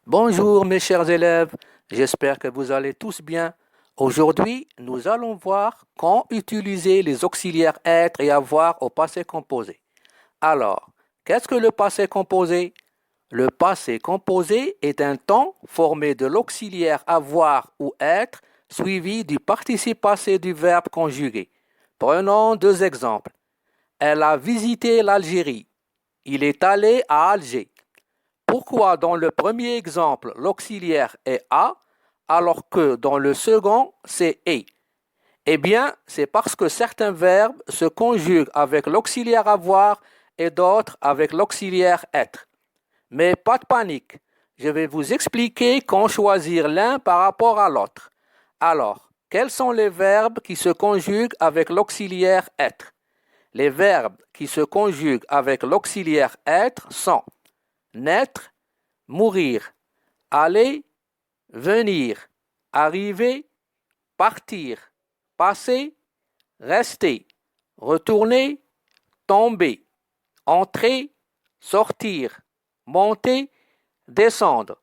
Bonjour mes chers élèves, j'espère que vous allez tous bien. Aujourd'hui, nous allons voir quand utiliser les auxiliaires être et avoir au passé composé. Alors, qu'est-ce que le passé composé? Le passé composé est un temps formé de l'auxiliaire avoir ou être suivi du participe passé du verbe conjugué. Prenons deux exemples. Elle a visité l'Algérie. Il est allé à Alger. Pourquoi dans le premier exemple l'auxiliaire est a alors que dans le second c'est est? Eh bien, c'est parce que certains verbes se conjuguent avec l'auxiliaire avoir et d'autres avec l'auxiliaire être. Mais pas de panique, je vais vous expliquer quand choisir l'un par rapport à l'autre. Alors, quels sont les verbes qui se conjuguent avec l'auxiliaire être? Les verbes qui se conjuguent avec l'auxiliaire être sont naître, mourir, aller, venir, arriver, partir, passer, rester, retourner, tomber, entrer, sortir, monter, descendre.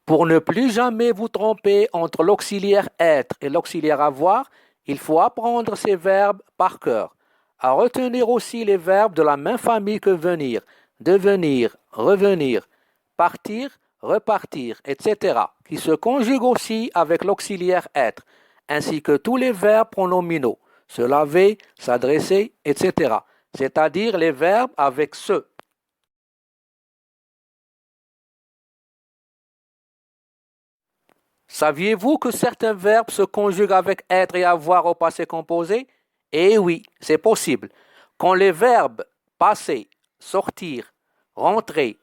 Pour ne plus jamais vous tromper entre l'auxiliaire être et l'auxiliaire avoir, il faut apprendre ces verbes par cœur. À retenir aussi les verbes de la même famille que venir, devenir, revenir, partir, repartir, etc., qui se conjuguent aussi avec l'auxiliaire être, ainsi que tous les verbes pronominaux, se laver, s'adresser, etc., c'est-à-dire les verbes avec ce. Saviez-vous que certains verbes se conjuguent avec être et avoir au passé composé? Eh oui, c'est possible. Quand les verbes passer, sortir, rentrer,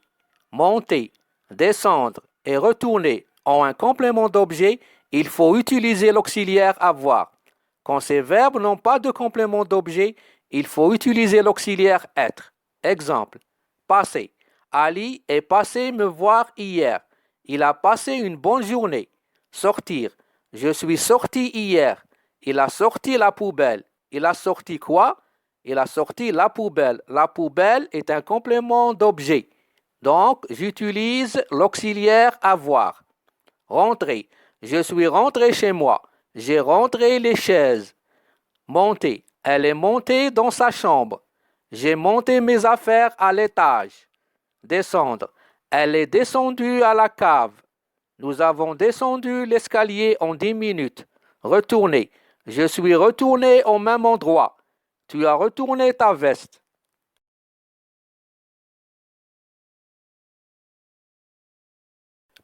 monter, descendre et retourner ont un complément d'objet, il faut utiliser l'auxiliaire avoir. Quand ces verbes n'ont pas de complément d'objet, il faut utiliser l'auxiliaire être. Exemple, passer. Ali est passé me voir hier. Il a passé une bonne journée. Sortir. Je suis sorti hier. Il a sorti la poubelle. Il a sorti quoi? Il a sorti la poubelle. La poubelle est un complément d'objet. Donc, j'utilise l'auxiliaire avoir. Rentrer. Je suis rentré chez moi. J'ai rentré les chaises. Monter. Elle est montée dans sa chambre. J'ai monté mes affaires à l'étage. Descendre. Elle est descendue à la cave. Nous avons descendu l'escalier en 10 minutes. Retourner. Je suis retourné au même endroit. Tu as retourné ta veste.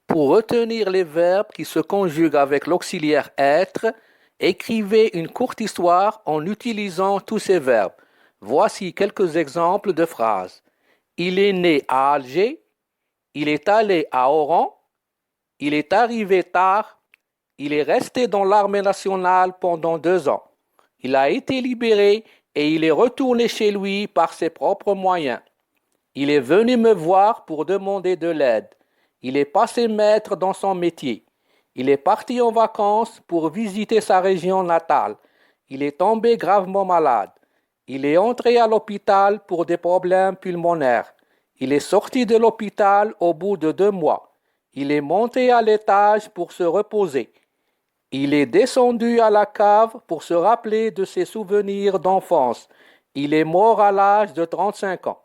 Pour retenir les verbes qui se conjuguent avec l'auxiliaire être, écrivez une courte histoire en utilisant tous ces verbes. Voici quelques exemples de phrases. Il est né à Alger. Il est allé à Oran. Il est arrivé tard. Il est resté dans l'armée nationale pendant 2 ans. Il a été libéré et il est retourné chez lui par ses propres moyens. Il est venu me voir pour demander de l'aide. Il est passé maître dans son métier. Il est parti en vacances pour visiter sa région natale. Il est tombé gravement malade. Il est entré à l'hôpital pour des problèmes pulmonaires. Il est sorti de l'hôpital au bout de 2 mois. Il est monté à l'étage pour se reposer. Il est descendu à la cave pour se rappeler de ses souvenirs d'enfance. Il est mort à l'âge de 35 ans.